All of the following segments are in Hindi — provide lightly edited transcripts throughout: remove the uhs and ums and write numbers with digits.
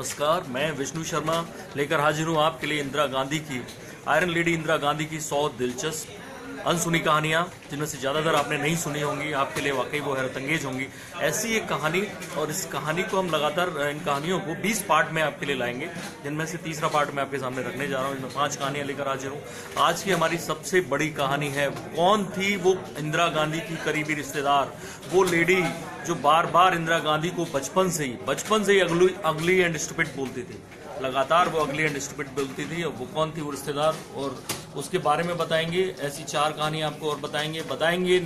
नमस्कार, मैं विष्णु शर्मा लेकर हाजिर हूँ आपके लिए इंदिरा गांधी की, आयरन लेडी इंदिरा गांधी की 100 दिलचस्प अनसुनी कहानियाँ, जिनमें से ज़्यादातर आपने नहीं सुनी होंगी। आपके लिए वाकई वो हैरतअंगेज होंगी। ऐसी एक कहानी, और इस कहानी को हम लगातार इन कहानियों को 20 पार्ट में आपके लिए लाएंगे, जिनमें से तीसरा पार्ट मैं आपके सामने रखने जा रहा हूँ। इसमें 5 कहानियाँ लेकर हाजिर हूँ। आज की हमारी सबसे बड़ी कहानी है, कौन थी वो इंदिरा गांधी की करीबी रिश्तेदार, वो लेडी जो बार बार इंदिरा गांधी को बचपन से ही अगली एंड स्टूपिड बोलती थी। लगातार वो अगली एंड स्टूपिड बोलती थी। और वो कौन थी वो रिश्तेदार, और उसके बारे में बताएंगे। ऐसी 4 कहानी आपको और बताएंगे।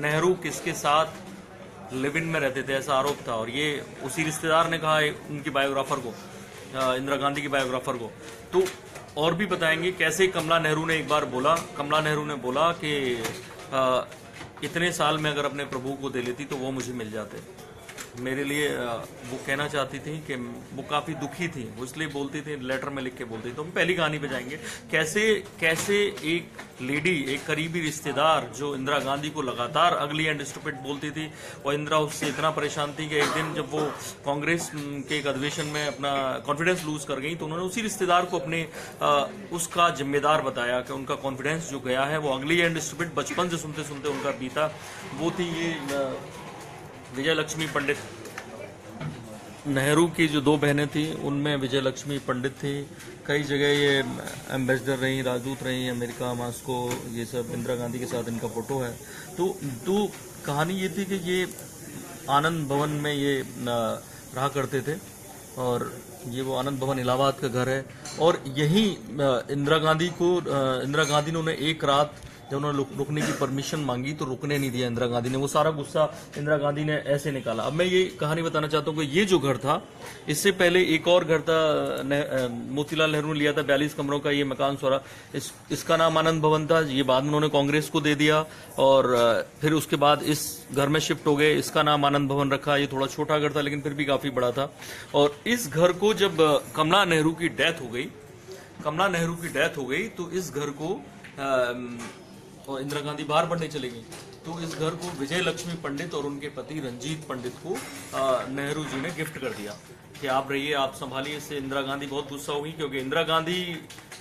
नेहरू किसके साथ लिव इन में रहते थे, ऐसा आरोप था, और ये उसी रिश्तेदार ने कहा है उनकी बायोग्राफर को, इंदिरा गांधी की बायोग्राफर को। तो और भी बताएंगे कैसे कमला नेहरू ने बोला कि इतने साल में अगर अपने प्रभु को दे लेती तो वो मुझे मिल जाते। मेरे लिए वो कहना चाहती थी कि वो काफ़ी दुखी थी, वो इसलिए बोलती थी, लेटर में लिख के बोलती थी। तो हम पहली कहानी पे जाएंगे, कैसे एक लेडी, एक करीबी रिश्तेदार जो इंदिरा गांधी को लगातार अगली एंड स्टूपिड बोलती थी, और इंदिरा उससे इतना परेशान थी कि एक दिन जब वो कांग्रेस के एक अधिवेशन में अपना कॉन्फिडेंस लूज कर गई, तो उन्होंने उसी रिश्तेदार को अपने उसका जिम्मेदार बताया कि उनका कॉन्फिडेंस जो गया है वो अगली एंड स्टूपिड बचपन से सुनते सुनते उनका बीता। वो थी ये विजय लक्ष्मी पंडित। नेहरू की जो 2 बहनें थी उनमें विजय लक्ष्मी पंडित थी। कई जगह ये एम्बेसडर रही, राजदूत रही, अमेरिका, मॉस्को, ये सब। इंदिरा गांधी के साथ इनका फोटो है। तो कहानी ये थी कि ये आनंद भवन में ये रहा करते थे, और ये वो आनंद भवन इलाहाबाद का घर है। और यही इंदिरा गांधी ने उन्हें एक रात जब उन्होंने रुकने की परमिशन मांगी तो रुकने नहीं दिया इंदिरा गांधी ने। वो सारा गुस्सा इंदिरा गांधी ने ऐसे निकाला। अब मैं ये कहानी बताना चाहता हूँ कि ये जो घर था, इससे पहले एक और घर था, मोतीलाल नेहरू ने लिया था 42 कमरों का ये मकान सोरा। इसका नाम आनंद भवन था। ये बाद में उन्होंने कांग्रेस को दे दिया, और फिर उसके बाद इस घर में शिफ्ट हो गए। इसका नाम आनंद भवन रखा। ये थोड़ा छोटा घर था लेकिन फिर भी काफी बड़ा था। और इस घर को जब कमला नेहरू की डेथ हो गई तो इस घर को और इंदिरा गांधी बाहर पढ़ने चली गई, तो इस घर को विजय लक्ष्मी पंडित और उनके पति रंजीत पंडित को नेहरू जी ने गिफ्ट कर दिया कि आप रहिए, आप संभालिए। इससे इंदिरा गांधी बहुत गुस्सा हुई, क्योंकि इंदिरा गांधी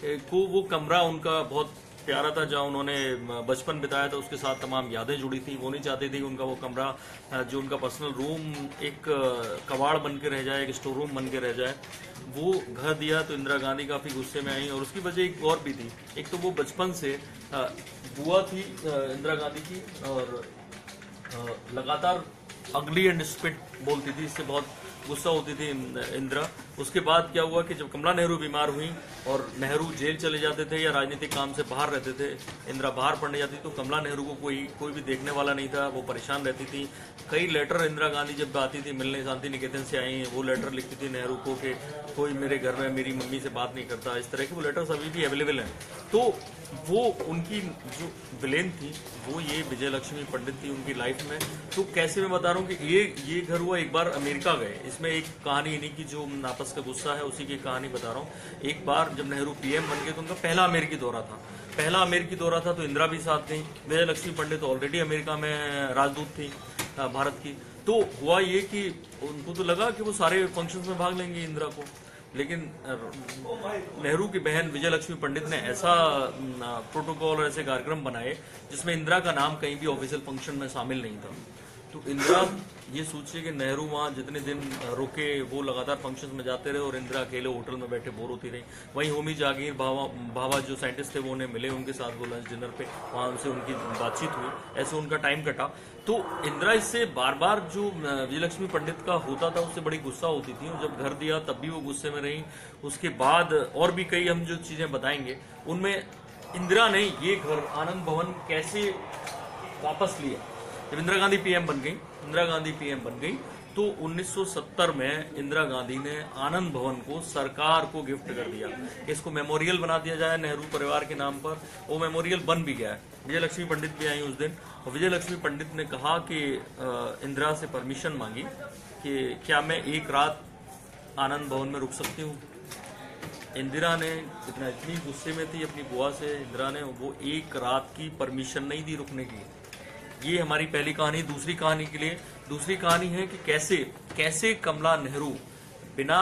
को वो कमरा उनका बहुत प्यारा था, जहाँ उन्होंने बचपन बिताया था, उसके साथ तमाम यादें जुड़ी थी। वो नहीं चाहती थी कि उनका वो कमरा, जो उनका पर्सनल रूम, एक कबाड़ बन के रह जाए, एक स्टोर रूम बन के रह जाए। वो घर दिया तो इंदिरा गांधी काफ़ी गुस्से में आई, और उसकी वजह एक और भी थी। एक तो वो बचपन से बुआ थी इंदिरा गांधी की, और लगातार अगली एंड स्टूपिड बोलती थी, इससे बहुत गुस्सा होती थी इंदिरा। उसके बाद क्या हुआ कि जब कमला नेहरू बीमार हुई और नेहरू जेल चले जाते थे या राजनीतिक काम से बाहर रहते थे, इंदिरा बाहर पढ़ने जाती, तो कमला नेहरू को कोई भी देखने वाला नहीं था। वो परेशान रहती थी। कई लेटर इंदिरा गांधी जब आती थी मिलने, शांति निकेतन से आई, वो लेटर लिखती थी नेहरू को कि कोई मेरे घर में मेरी मम्मी से बात नहीं करता। इस तरह के वो लेटर्स अभी भी अवेलेबल हैं। तो वो उनकी जो विलेन थी वो ये विजय लक्ष्मी पंडित थी उनकी लाइफ में। तो कैसे मैं बता रहा हूँ कि ये घर हुआ, एक बार अमेरिका गए। इसमें एक कहानी इन्हीं की जो आपस का गुस्सा है उसी की कहानी बता रहा हूँ। एक बार जब नेहरू पीएम बन गए तो उनका पहला अमेरिकी दौरा था, तो इंदिरा भी साथ थी। विजय लक्ष्मी पंडित ऑलरेडी अमेरिका में राजदूत थी भारत की। तो हुआ ये कि उनको तो लगा कि वो सारे फंक्शंस में भाग लेंगे इंदिरा को, लेकिन नेहरू की बहन विजय लक्ष्मी पंडित ने ऐसा प्रोटोकॉल और ऐसे कार्यक्रम बनाए जिसमें इंदिरा का नाम कहीं भी ऑफिशियल फंक्शन में शामिल नहीं था। तो इंदिरा ये सोचिए कि नेहरू वहाँ जितने दिन रुके वो लगातार फंक्शंस में जाते रहे, और इंदिरा अकेले होटल में बैठे बोर होती रही। वहीं होमी जागीर भाभा जो साइंटिस्ट थे वो उन्हें मिले, उनके साथ वो लंच डिनर पे वहाँ उनसे उनकी बातचीत हुई। ऐसे उनका टाइम कटा। तो इंदिरा इससे बार बार जो विजय लक्ष्मी पंडित का होता था उससे बड़ी गुस्सा होती थी, और जब घर दिया तब भी वो गुस्से में रही। उसके बाद और भी कई हम जो चीज़ें बताएंगे, उनमें इंदिरा ने ये घर आनंद भवन कैसे वापस लिया। जब इंदिरा गांधी पीएम बन गई तो 1970 में इंदिरा गांधी ने आनंद भवन को सरकार को गिफ्ट कर दिया। इसको मेमोरियल बना दिया जाए नेहरू परिवार के नाम पर। वो मेमोरियल बन भी गया है। विजय लक्ष्मी पंडित भी आई उस दिन, और विजय लक्ष्मी पंडित ने कहा कि इंदिरा से परमिशन मांगी कि क्या मैं एक रात आनंद भवन में रुक सकती हूँ। इंदिरा ने इतनी गुस्से में थी अपनी बुआ से, इंदिरा ने वो एक रात की परमिशन नहीं दी रुकने की। ये हमारी पहली कहानी। दूसरी कहानी है कि कैसे कमला नेहरू बिना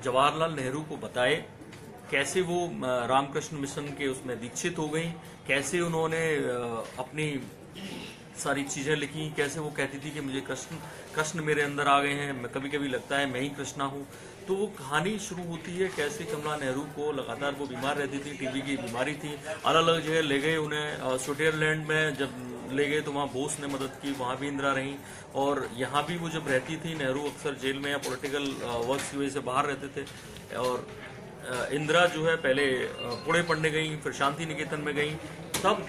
जवाहरलाल नेहरू को बताए कैसे वो रामकृष्ण मिशन के उसमें दीक्षित हो गई, कैसे उन्होंने अपनी सारी चीजें लिखी, कैसे वो कहती थी कि मुझे कृष्ण मेरे अंदर आ गए हैं, कभी कभी लगता है मैं ही कृष्णा हूँ। तो वो कहानी शुरू होती है कैसे कमला नेहरू को लगातार वो बीमार रहती थी, टीबी की बीमारी थी, अलग अलग जगह ले गए उन्हें। स्विट्जरलैंड में जब ले गए तो वहाँ बोस ने मदद की, वहाँ भी इंदिरा रहीं। और यहाँ भी वो जब रहती थी, नेहरू अक्सर जेल में या पॉलिटिकल वर्क की वजह से बाहर रहते थे। और इंदिरा जो है पहले पुणे पढ़ने गई, फिर शांति निकेतन में गई, तब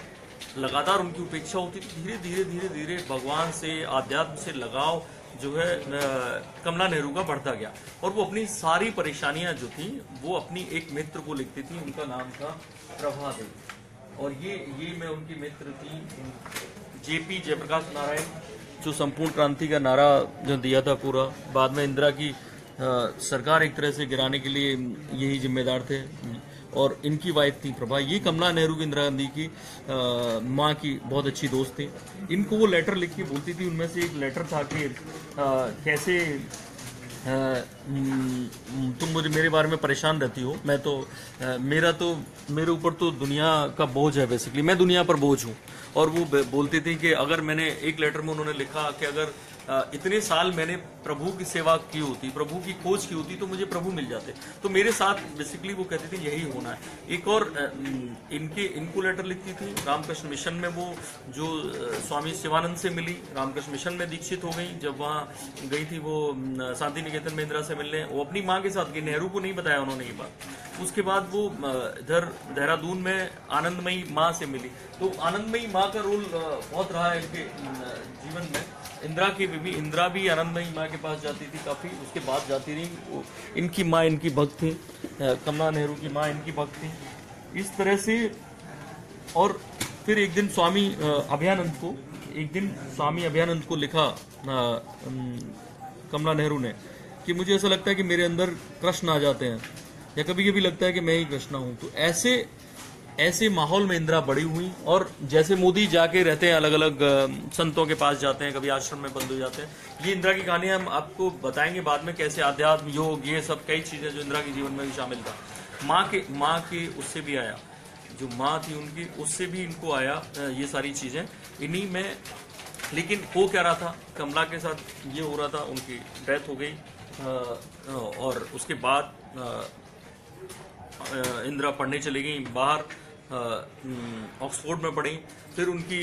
लगातार उनकी उपेक्षा होती थी। धीरे धीरे धीरे धीरे भगवान से, आध्यात्म से लगाव जो है कमला नेहरू का बढ़ता गया। और वो अपनी सारी परेशानियां जो थी वो अपनी एक मित्र को लिखती थी, उनका नाम था प्रभा देवी। और ये मैं उनकी मित्र थी जेपी जयप्रकाश नारायण, जो संपूर्ण क्रांति का नारा जो दिया था पूरा, बाद में इंदिरा की सरकार एक तरह से गिराने के लिए यही जिम्मेदार थे। और इनकी वाइफ थी प्रभा, ये कमला नेहरू की, इंदिरा गांधी की माँ की बहुत अच्छी दोस्त थी। इनको वो लेटर लिख के बोलती थी, उनमें से एक लेटर था कि कैसे तुम मुझे मेरे बारे में परेशान रहती हो, मैं तो मेरे ऊपर तो दुनिया का बोझ है, बेसिकली मैं दुनिया पर बोझ हूँ। और वो बोलती थी कि अगर मैंने, एक लेटर में उन्होंने लिखा कि अगर इतने साल मैंने प्रभु की सेवा की होती, प्रभु की खोज की होती, तो मुझे प्रभु मिल जाते। तो मेरे साथ बेसिकली वो कहती थी यही होना है। एक और इनको लेटर लिखती थी रामकृष्ण मिशन में, वो जो स्वामी शिवानंद से मिली, रामकृष्ण मिशन में दीक्षित हो गई। जब वहाँ गई थी वो शांति निकेतन में इंदिरा से मिलने, वो अपनी माँ के साथ गई, नेहरू को नहीं बताया उन्होंने ये बात। उसके बाद वो इधर देहरादून में आनंदमयी माँ से मिली। तो आनंदमयी माँ का रोल बहुत रहा है इनके जीवन में। इंदिरा की बीवी इंदिरा भी आनंदमयी माँ के पास जाती थी काफी, उसके बाद जाती रही। इनकी माँ इनकी भक्त थी, कमला नेहरू की माँ इनकी भक्त थी, इस तरह से। और फिर एक दिन स्वामी अभयानंद को लिखा कमला नेहरू ने कि मुझे ऐसा लगता है कि मेरे अंदर कृष्ण आ जाते हैं, या कभी कभी लगता है कि मैं ही कृष्णा हूँ। तो ऐसे माहौल में इंदिरा बड़ी हुई। और जैसे मोदी जाके रहते हैं, अलग अलग संतों के पास जाते हैं, कभी आश्रम में बंद हो जाते हैं, ये इंदिरा की कहानी हम आपको बताएंगे बाद में, कैसे आध्यात्म, योग, ये सब कई चीजें जो इंदिरा के जीवन में भी शामिल था। माँ के उससे भी आया, जो माँ थी उनकी, उससे भी इनको आया ये सारी चीजें इन्हीं में। लेकिन हो क्या रहा था, कमला के साथ ये हो रहा था, उनकी डेथ हो गई। और उसके बाद इंदिरा पढ़ने चली गई बाहर, ऑक्सफोर्ड में पढ़ी, फिर उनकी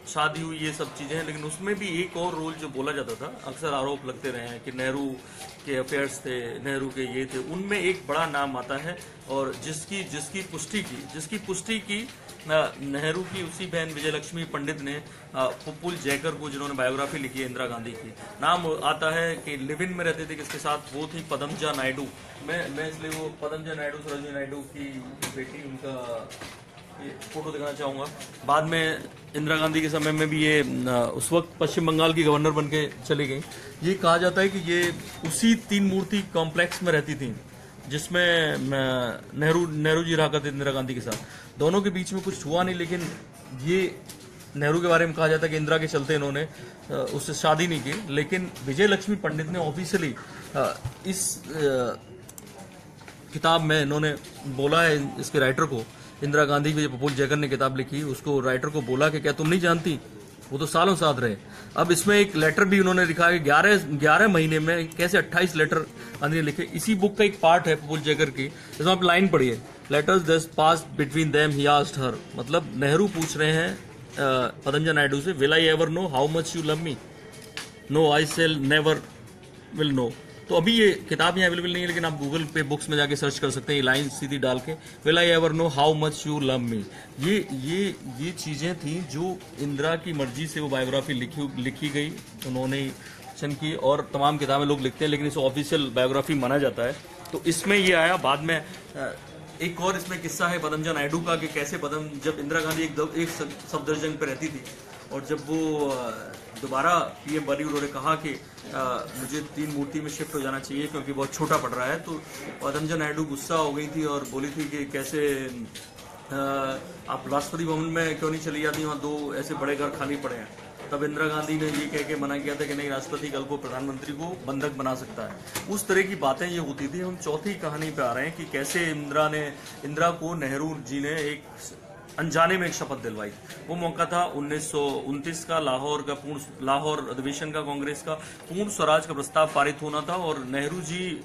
शादी हुई, ये सब चीजें हैं। लेकिन उसमें भी एक और रोल जो बोला जाता था, अक्सर आरोप लगते रहे हैं कि नेहरू के अफेयर्स थे, नेहरू के ये थे, उनमें एक बड़ा नाम आता है। और जिसकी पुष्टि की नेहरू की उसी बहन विजयलक्ष्मी पंडित ने पुपुल जयकर को, जिन्होंने बायोग्राफी लिखी है इंदिरा गांधी की, नाम आता है कि लिव इन में रहते थे किसके साथ, वो थी पदमजा नायडू। मैं इसलिए वो पदमजा नायडू, सरोजिनी नायडू की बेटी, उनका ये फोटो दिखाना चाहूंगा। बाद में इंदिरा गांधी के समय में भी ये उस वक्त पश्चिम बंगाल की गवर्नर बन के चली गई। ये कहा जाता है कि ये उसी 3 मूर्ति कॉम्प्लेक्स में रहती थी, जिसमें नेहरू जी रहा करते इंदिरा गांधी के साथ। दोनों के बीच में कुछ हुआ नहीं, लेकिन ये नेहरू के बारे में कहा जाता है कि इंदिरा के चलते इन्होंने उससे शादी नहीं की। लेकिन विजय लक्ष्मी पंडित ने ऑफिशियली इस किताब में इन्होंने बोला है, इसके राइटर को, इंदिरा गांधी की, प्रफुल्ल जयकर ने किताब लिखी, उसको राइटर को बोला कि क्या तुम नहीं जानती, वो तो सालों साथ रहे। अब इसमें एक लेटर भी उन्होंने लिखा है, 11 महीने में कैसे 28 लेटर गांधी ने लिखे। इसी बुक का एक पार्ट है प्रफुल्ल जयकर की, इसमें आप लाइन पढ़िए, letters just passed between them he asked her. मतलब नेहरू पूछ रहे हैं पदमजा नायडू से, will I ever know how much you love me, no I shall never will know. तो अभी ये किताब यहाँ अवेलेबल नहीं है, लेकिन आप गूगल पे बुक्स में जाके सर्च कर सकते हैं, ये लाइन सीधी डाल के, will I ever know how much you love मी। ये चीजें थी जो इंदिरा की मर्जी से वो बायोग्राफी लिखी गई, उन्होंने सन की। और तमाम किताबें लोग लिखते हैं, लेकिन इसे ऑफिशियल बायोग्राफी माना जाता है। तो इसमें ये आया। बाद में एक और इसमें किस्सा है पदमजा नायडू का, कि कैसे जब इंदिरा गांधी एक सफदरजंग पे रहती थी, और जब वो दोबारा पीएम बनी, उन्होंने कहा कि मुझे 3 मूर्ति में शिफ्ट हो जाना चाहिए क्योंकि बहुत छोटा पड़ रहा है। तो पदमजा नायडू गुस्सा हो गई थी और बोली थी कि कैसे आप राष्ट्रपति भवन में क्यों नहीं चली जाती, वहाँ 2 ऐसे बड़े घर खाली पड़े हैं। तब इंदिरा गांधी ने ये कह के मना किया था कि नहीं, राष्ट्रपति कल को प्रधानमंत्री को बंधक बना सकता है। उस तरह की बातें ये होती थी। हम चौथी कहानी पे आ रहे हैं कि कैसे इंदिरा को नेहरू जी ने एक अनजाने में एक शपथ दिलवाई। वो मौका था 1929 का, लाहौर अधिवेशन का, कांग्रेस का पूर्ण स्वराज का प्रस्ताव पारित होना था। और नेहरू जी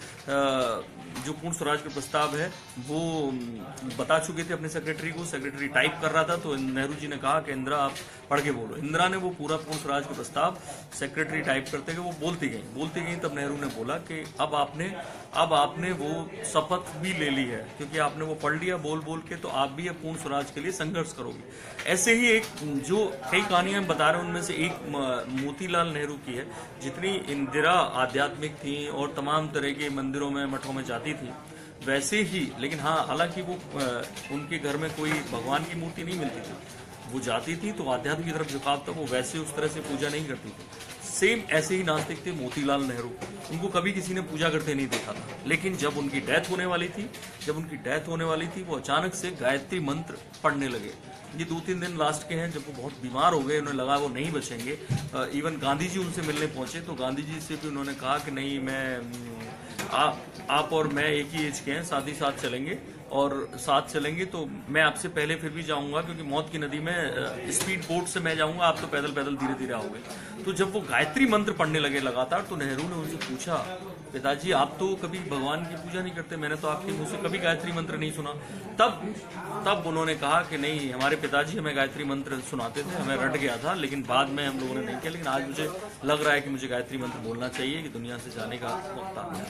जो पूर्ण स्वराज का प्रस्ताव है वो बता चुके थे अपने सेक्रेटरी को। सेक्रेटरी टाइप कर रहा था तो नेहरू जी ने कहा कि इंदिरा आप पढ़ के बोलो। इंदिरा ने वो पूरा पूर्ण स्वराज का प्रस्ताव सेक्रेटरी टाइप करते गए, वो बोलती गई। तब नेहरू ने बोला कि अब आपने वो शपथ भी ले ली है, क्योंकि आपने वो पढ़ लिया बोल के, तो आप भी अब पूर्ण स्वराज के लिए संघर्ष करोगे। ऐसे ही एक जो कई कहानियां हम बता रहे हैं उनमें से एक मोतीलाल नेहरू की है। जितनी इंदिरा आध्यात्मिक थी और तमाम तरह के मंदिरों में मठों में जाती थी, वैसे ही, लेकिन हाँ, हालांकि वो उनके घर में कोई भगवान की मूर्ति नहीं मिलती थी, वो जाती थी तो आध्यात्म की तरफ झुकाव था, वो वैसे उस तरह से पूजा नहीं करती थी। सेम ऐसे ही नास्तिक थे मोतीलाल नेहरू। उनको कभी किसी ने पूजा करते नहीं देखा था, लेकिन जब उनकी डेथ होने वाली थी वो अचानक से गायत्री मंत्र पढ़ने लगे। ये 2-3 दिन लास्ट के हैं जब वो बहुत बीमार हो गए, उन्हें लगा वो नहीं बचेंगे। इवन गांधी जी उनसे मिलने पहुंचे तो गांधी जी से भी उन्होंने कहा कि नहीं, आप और मैं एक ही एज के हैं, साथ ही साथ चलेंगे, और साथ चलेंगे तो मैं आपसे पहले फिर भी जाऊंगा, क्योंकि मौत की नदी में स्पीड बोट से मैं जाऊंगा, आप तो पैदल पैदल धीरे धीरे आओगे। तो जब वो गायत्री मंत्र पढ़ने लगे लगातार, तो नेहरू ने उनसे पूछा, पिताजी आप तो कभी भगवान की पूजा नहीं करते, मैंने तो आपके मुंह से कभी गायत्री मंत्र नहीं सुना। तब उन्होंने कहा कि नहीं, हमारे पिताजी हमें गायत्री मंत्र सुनाते थे, हमें रट गया था, लेकिन बाद में हम लोगों ने नहीं किया, लेकिन आज मुझे लग रहा है कि मुझे गायत्री मंत्र बोलना चाहिए कि दुनिया से जाने का वक्त आ गया।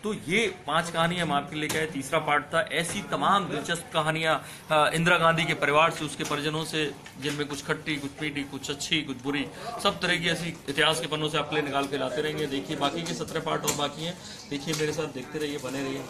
तो ये 5 कहानियां हम आपके लिए गए। तीसरा पार्ट था। ऐसी तमाम दिलचस्प कहानियां इंदिरा गांधी के परिवार से, उसके परिजनों से, जिनमें कुछ खट्टी, कुछ मीठी, कुछ अच्छी, कुछ बुरी, सब तरह की ऐसी इतिहास के पन्नों से आपके लिए निकाल के लाते रहेंगे। देखिए बाकी के 17 पार्ट और बाकी हैं, देखिए मेरे साथ, देखते रहिए, बने रहिए।